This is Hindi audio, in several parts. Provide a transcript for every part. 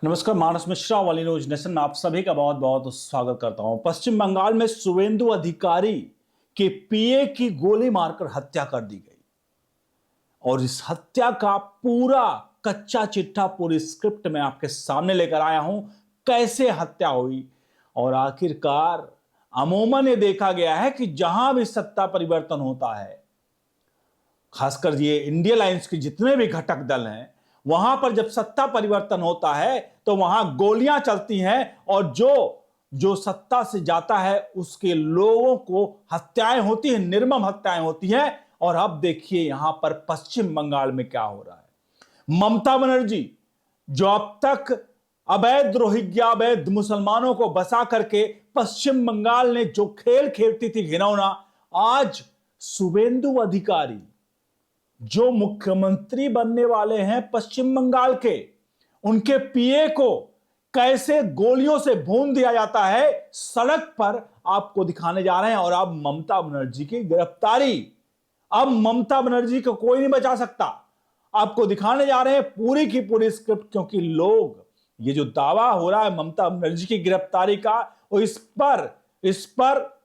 नमस्कार, मानस मिश्रा वाली न्यूज नेशन में आप सभी का बहुत बहुत स्वागत करता हूं। पश्चिम बंगाल में शुवेंदु अधिकारी के पीए की गोली मारकर हत्या कर दी गई और इस हत्या का पूरा कच्चा चिट्ठा पूरी स्क्रिप्ट में आपके सामने लेकर आया हूं। कैसे हत्या हुई और आखिरकार अमूमन ये देखा गया है कि जहां भी सत्ता परिवर्तन होता है, खासकर ये इंडिया लाइंस के जितने भी घटक दल हैं, वहां पर जब सत्ता परिवर्तन होता है तो वहां गोलियां चलती हैं और जो जो सत्ता से जाता है उसके लोगों को हत्याएं होती हैं, निर्मम हत्याएं होती हैं। और अब देखिए यहां पर पश्चिम बंगाल में क्या हो रहा है। ममता बनर्जी जो अब तक अवैध रोहिंग्या अवैध मुसलमानों को बसा करके पश्चिम बंगाल ने जो खेल खेलती थी घिनौना, आज शुवेंदु अधिकारी जो मुख्यमंत्री बनने वाले हैं पश्चिम बंगाल के, उनके पीए को कैसे गोलियों से भून दिया जाता है सड़क पर, आपको दिखाने जा रहे हैं। और अब ममता बनर्जी की गिरफ्तारी, अब ममता बनर्जी को कोई नहीं बचा सकता। आपको दिखाने जा रहे हैं पूरी की पूरी स्क्रिप्ट, क्योंकि लोग ये जो दावा हो रहा है ममता बनर्जी की गिरफ्तारी का, वो इस पर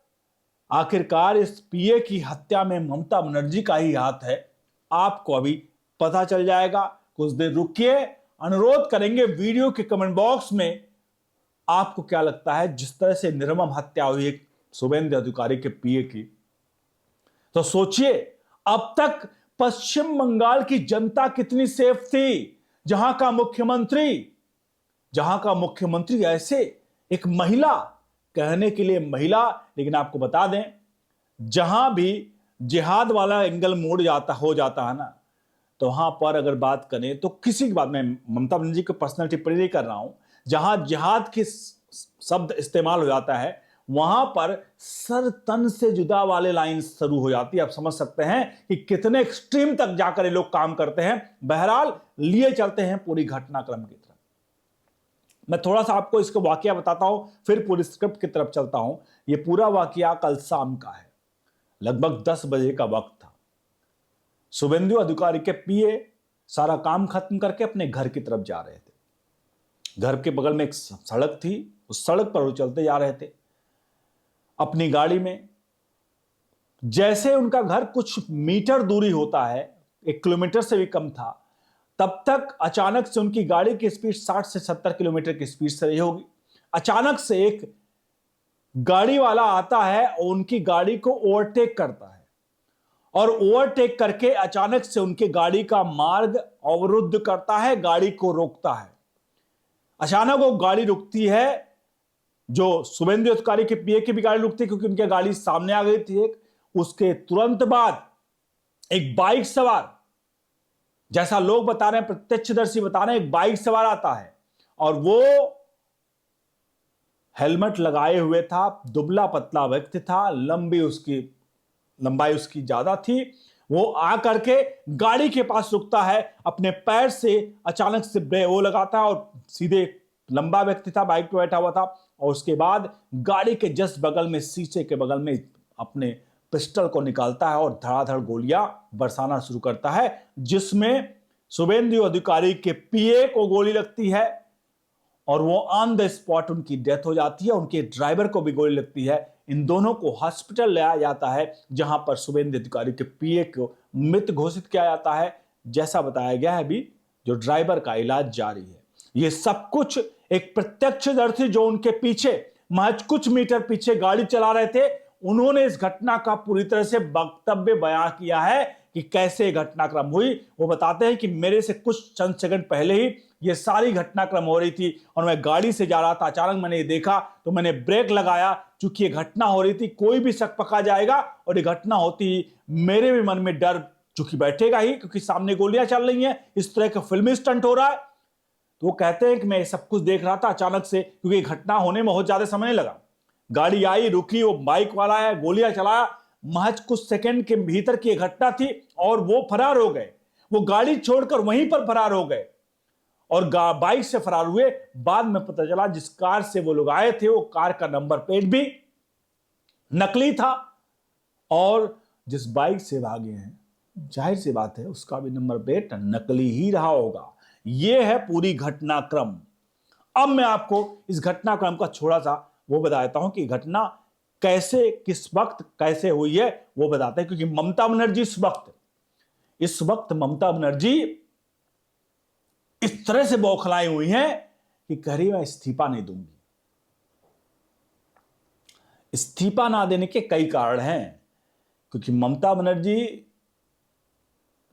आखिरकार इस पीए की हत्या में ममता बनर्जी का ही हाथ है, आपको अभी पता चल जाएगा। कुछ देर रुकिए, अनुरोध करेंगे वीडियो के कमेंट बॉक्स में आपको क्या लगता है जिस तरह से निर्मम हत्या हुई एक शुवेंदु अधिकारी के पीए की। तो सोचिए, अब तक पश्चिम बंगाल की जनता कितनी सेफ थी, जहां का मुख्यमंत्री ऐसे एक महिला, कहने के लिए महिला, लेकिन आपको बता दें जहां भी जिहाद वाला एंगल हो जाता है ना, तो वहां पर अगर बात करें तो किसी की बात, मैं ममता बनर्जी को पर्सनल टिप्पणी नहीं कर रहा हूं, जहां जिहाद की शब्द इस्तेमाल हो जाता है वहां पर सर तन से जुदा वाले लाइन शुरू हो जाती है। आप समझ सकते हैं कि कितने एक्सट्रीम तक जाकर ये लोग काम करते हैं। बहरहाल लिए चलते हैं पूरी घटनाक्रम की तरफ। मैं थोड़ा सा आपको इसको वाकया बताता हूं, फिर पूरी स्क्रिप्ट की तरफ चलता हूं। यह पूरा वाकया कल शाम का है, लगभग 10 बजे का वक्त था। शुवेंदु अधिकारी के पीए सारा काम खत्म करके अपने घर की तरफ जा रहे थे। घर के बगल में एक सड़क थी, उस सड़क पर वो चलते जा रहे थे अपनी गाड़ी में। जैसे उनका घर कुछ मीटर दूरी होता है, 1 किलोमीटर से भी कम था, तब तक अचानक से उनकी गाड़ी की स्पीड 60 से 70 किलोमीटर की स्पीड से रही होगी। अचानक से एक गाड़ी वाला आता है और उनकी गाड़ी को ओवरटेक करता है और ओवरटेक करके अचानक से उनकी गाड़ी का मार्ग अवरुद्ध करता है, गाड़ी को रोकता है। अचानक वो गाड़ी रुकती है, जो शुवेंदु अधिकारी के पीए की भी गाड़ी रुकती है क्योंकि उनकी गाड़ी सामने आ गई थी एक। उसके तुरंत बाद एक बाइक सवार, जैसा लोग बता रहे हैं, प्रत्यक्षदर्शी बता रहे हैं, एक बाइक सवार आता है और वो हेलमेट लगाए हुए था, दुबला पतला व्यक्ति था, लंबाई उसकी ज्यादा थी। वो आकर के गाड़ी के पास रुकता है, अपने पैर से अचानक से ब्रेक वो लगाता है और सीधे, लंबा व्यक्ति था, बाइक पे बैठा हुआ था, और उसके बाद गाड़ी के जस्ट बगल में, शीशे के बगल में अपने पिस्टल को निकालता है और धड़ाधड़ गोलियां बरसाना शुरू करता है, जिसमें शुवेंदु अधिकारी के पीए को गोली लगती है और वो ऑन द स्पॉट उनकी डेथ हो जाती है। उनके ड्राइवर को भी गोली लगती है। इन दोनों को हॉस्पिटल लाया जाता है, जहां पर शुवेंदु अधिकारी के पीए को मृत घोषित किया जाता है। जैसा बताया गया है, अभी जो ड्राइवर का इलाज जारी है। ये सब कुछ एक प्रत्यक्षदर्शी जो उनके पीछे, महज कुछ मीटर पीछे गाड़ी चला रहे थे, उन्होंने इस घटना का पूरी तरह से वक्तव्य बयां किया है कि कैसे घटनाक्रम हुई। वो बताते हैं कि मेरे से कुछ चंद सेकंड पहले ही ये सारी घटनाक्रम हो रही थी और मैं गाड़ी से जा रहा था। अचानक मैंने ये देखा तो मैंने ब्रेक लगाया, चूंकि ये घटना हो रही थी, कोई भी शक पका जाएगा, और ये घटना होती ही मेरे भी मन में डर चूंकि बैठेगा ही, क्योंकि सामने गोलियां चल रही हैं, इस तरह का फिल्मी स्टंट हो रहा है। तो वो कहते हैं कि मैं सब कुछ देख रहा था अचानक से, क्योंकि घटना होने में बहुत ज्यादा समय नहीं लगा। गाड़ी आई, रुकी, वो बाइक वाला है, गोलियां चलाया, महज कुछ सेकंड के भीतर की घटना थी और वो फरार हो गए। वो गाड़ी छोड़कर वहीं पर फरार हो गए और बाइक से फरार हुए। बाद में पता चला जिस कार से वो लोग आए थे, वो कार का नंबर प्लेट भी नकली था और जिस बाइक से भागे हैं, जाहिर सी बात है उसका भी नंबर प्लेट नकली ही रहा होगा। यह है पूरी घटनाक्रम। अब मैं आपको इस घटनाक्रम का थोड़ा सा वो बताता हूं कि घटना कैसे, किस वक्त कैसे हुई है, वो बताते हैं। क्योंकि ममता बनर्जी इस वक्त ममता बनर्जी इस तरह से बौखलाई हुई हैं कि कह रही मैं इस्तीफा नहीं दूंगी। इस्तीफा ना देने के कई कारण हैं, क्योंकि ममता बनर्जी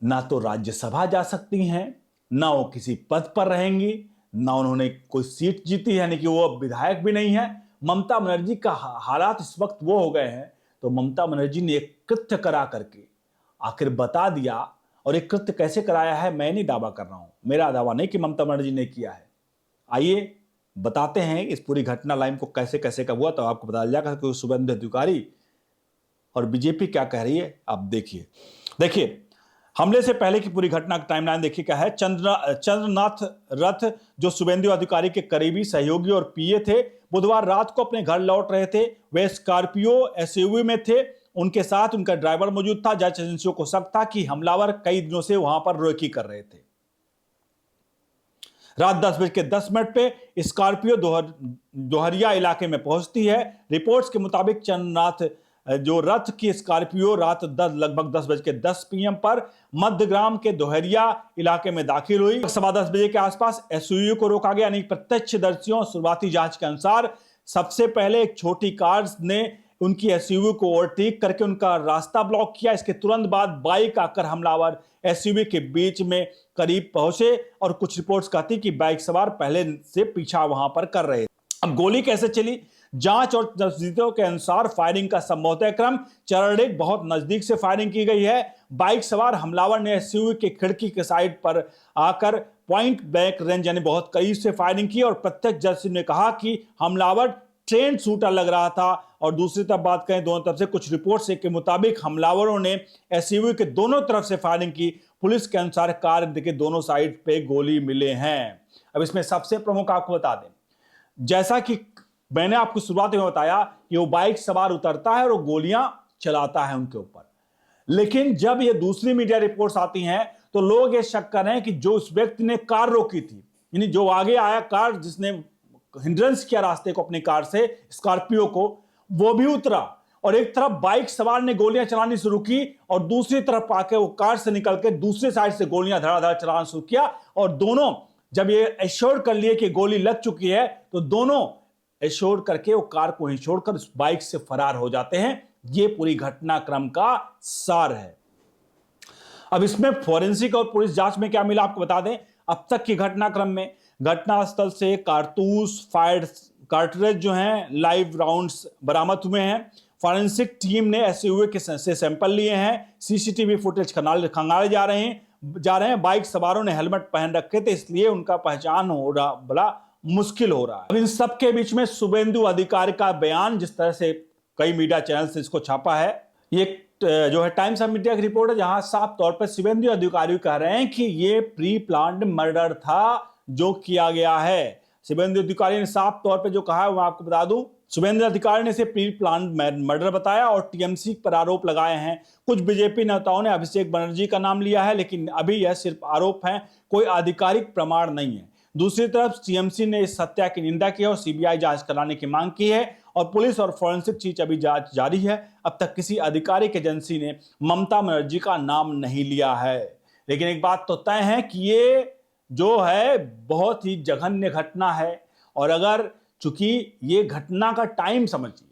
ना तो राज्यसभा जा सकती हैं, ना वो किसी पद पर रहेंगी, ना उन्होंने कोई सीट जीती है, यानी कि वो अब विधायक भी नहीं है। ममता बनर्जी का हालात इस वक्त वो हो गए हैं। तो ममता बनर्जी ने एक कृत्य करा करके आखिर बता दिया। और एक कृत्य कैसे कराया है मैं नहीं दावा कर रहा हूं, मेरा दावा नहीं कि ममता बनर्जी ने किया है। आइए बताते हैं इस पूरी घटना लाइन को कैसे कैसे कब हुआ, तो आपको बता जाएगा कि शुभेंदु अधिकारी और बीजेपी क्या कह रही है। आप देखिए हमले से पहले की पूरी घटना का टाइमलाइन देखिए क्या है। चंद्रनाथ रथ जो शुभेंदु अधिकारी के करीबी सहयोगी और पीए थे, बुधवार रात को अपने घर लौट रहे थे। वे स्कॉर्पियो एसयूवी में थे, उनके साथ उनका ड्राइवर मौजूद था। जांच एजेंसियों को शक था कि हमलावर कई दिनों से वहां पर रेकी कर रहे थे। रात 10:10 पे स्कॉर्पियो दोहरिया इलाके में पहुंचती है। रिपोर्ट्स के मुताबिक चंद्रनाथ जो रथ की स्कॉर्पियो रात लगभग 10:10 PM पर मध्यग्राम के दोहरिया इलाके में दाखिल हुई। 10:15 बजे के आसपास एसयूवी को रोका गया। यानी प्रत्यक्षदर्शियों शुरुआती जांच के अनुसार सबसे पहले एक छोटी कार ने उनकी एसयूवी को ओवरटेक करके उनका रास्ता ब्लॉक किया। इसके तुरंत बाद बाइक आकर हमलावर एसयूवी के बीच में करीब पहुंचे और कुछ रिपोर्ट्स कहती कि बाइक सवार पहले से पीछा वहां पर कर रहे थे। अब गोली कैसे चली? जांच और तस्दीकों के अनुसार फायरिंग का संभवतः क्रम चरण एक बहुत नजदीक से फायरिंग की गई है। बाइक सवार हमलावर ने एसयूवी के खिड़की के साइड पर आकर पॉइंट ब्लैंक रेंज यानी बहुत करीब से फायरिंग की और प्रत्यक्षदर्शी ने कहा कि हमलावर ट्रेंड शूटर लग रहा था। और दूसरी तरफ बात करें दोनों तरफ से कुछ रिपोर्ट्स के मुताबिक हमलावरों ने एसयूवी के दोनों तरफ से फायरिंग की। पुलिस के अनुसार कार के दोनों साइड पे गोली मिले हैं। अब इसमें सबसे प्रमुख आपको बता दें, जैसा कि मैंने आपको शुरुआत में बताया कि वो बाइक सवार उतरता है और वो गोलियां चलाता है उनके ऊपर। लेकिन जब ये दूसरी मीडिया रिपोर्ट्स आती हैं तो लोग ये शक कर रहे हैं कि जो उस व्यक्ति ने कार रोकी थी, यानी जो आगे आया कार जिसने हिंड्रेंस किया रास्ते को अपनी कार से स्कॉर्पियो को, वो भी उतरा और एक तरफ बाइक सवार ने गोलियां चलानी शुरू की और दूसरी तरफ आके वो कार से निकल के दूसरे साइड से गोलियां धड़ाधड़ चलाना शुरू किया। और दोनों जब ये एश्योर कर लिए कि गोली लग चुकी है तो दोनों एश्योर करके वो कार को ही छोड़कर उस बाइक से फरार हो जाते हैं। ये पूरी घटनाक्रम का सार है। अब इसमें फोरेंसिक और पुलिस जांच में क्या मिला आपको बता दें। अब तक की घटनाक्रम में घटनास्थल से कारतूस, फायर कार्ट्रिज जो हैं, लाइव राउंड्स बरामद हुए हैं। फॉरेंसिक टीम ने एसयूवी से सैंपल लिए हैं। सीसीटीवी फुटेज खंगाले जा रहे हैं। बाइक सवारों ने हेलमेट पहन रखे थे, इसलिए उनका पहचान हो रहा बड़ा मुश्किल हो रहा है। अब इन सब के बीच में शुभेंदु अधिकारी का बयान, जिस तरह से कई मीडिया चैनल से इसको छापा है, ये जो है टाइम्स ऑफ इंडिया की रिपोर्ट है, जहां साफ तौर पर शुभेंदु अधिकारी कह रहे हैं कि ये प्री प्लान्ड मर्डर था जो किया गया है। शुभेंदु अधिकारी ने साफ तौर पे जो कहा है वो आपको बता दूं। शुभेंदु अधिकारी ने इसे प्री प्लान मर्डर बताया और टीएमसी पर आरोप लगाए हैं। कुछ बीजेपी नेताओं ने अभिषेक बनर्जी का नाम लिया है, लेकिन अभी यह सिर्फ आरोप है, कोई आधिकारिक प्रमाण नहीं है। दूसरी तरफ टीएमसी ने इस हत्या की निंदा की और सीबीआई जांच कराने की मांग की है और पुलिस और फॉरेंसिक चीज अभी जांच जारी है। अब तक किसी आधिकारिक एजेंसी ने ममता बनर्जी का नाम नहीं लिया है। लेकिन एक बात तो तय है कि ये जो है बहुत ही जघन्य घटना है। और अगर चूंकि ये घटना का टाइम समझिए,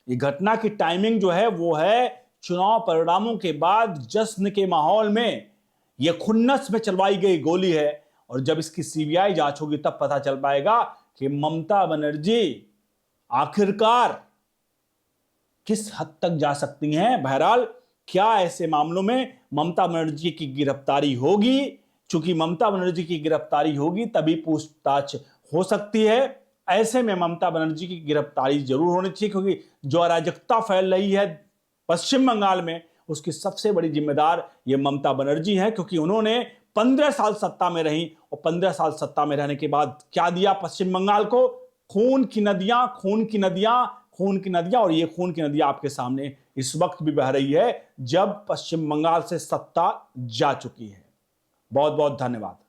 ये घटना की टाइमिंग जो है वो है चुनाव परिणामों के बाद जश्न के माहौल में ये खुन्नस में चलवाई गई गोली है। और जब इसकी सीबीआई जांच होगी तब पता चल पाएगा कि ममता बनर्जी आखिरकार किस हद तक जा सकती हैं। बहरहाल क्या ऐसे मामलों में ममता बनर्जी की गिरफ्तारी होगी? चूंकि ममता बनर्जी की गिरफ्तारी होगी तभी पूछताछ हो सकती है। ऐसे में ममता बनर्जी की गिरफ्तारी जरूर होनी चाहिए, क्योंकि जो अराजकता फैल रही है पश्चिम बंगाल में उसकी सबसे बड़ी जिम्मेदार ये ममता बनर्जी है। क्योंकि उन्होंने 15 साल सत्ता में रही और 15 साल सत्ता में रहने के बाद क्या दिया पश्चिम बंगाल को? खून की नदियां, खून की नदियां, खून की नदियां। और ये खून की नदियां आपके सामने इस वक्त भी बह रही है जब पश्चिम बंगाल से सत्ता जा चुकी है। बहुत बहुत धन्यवाद।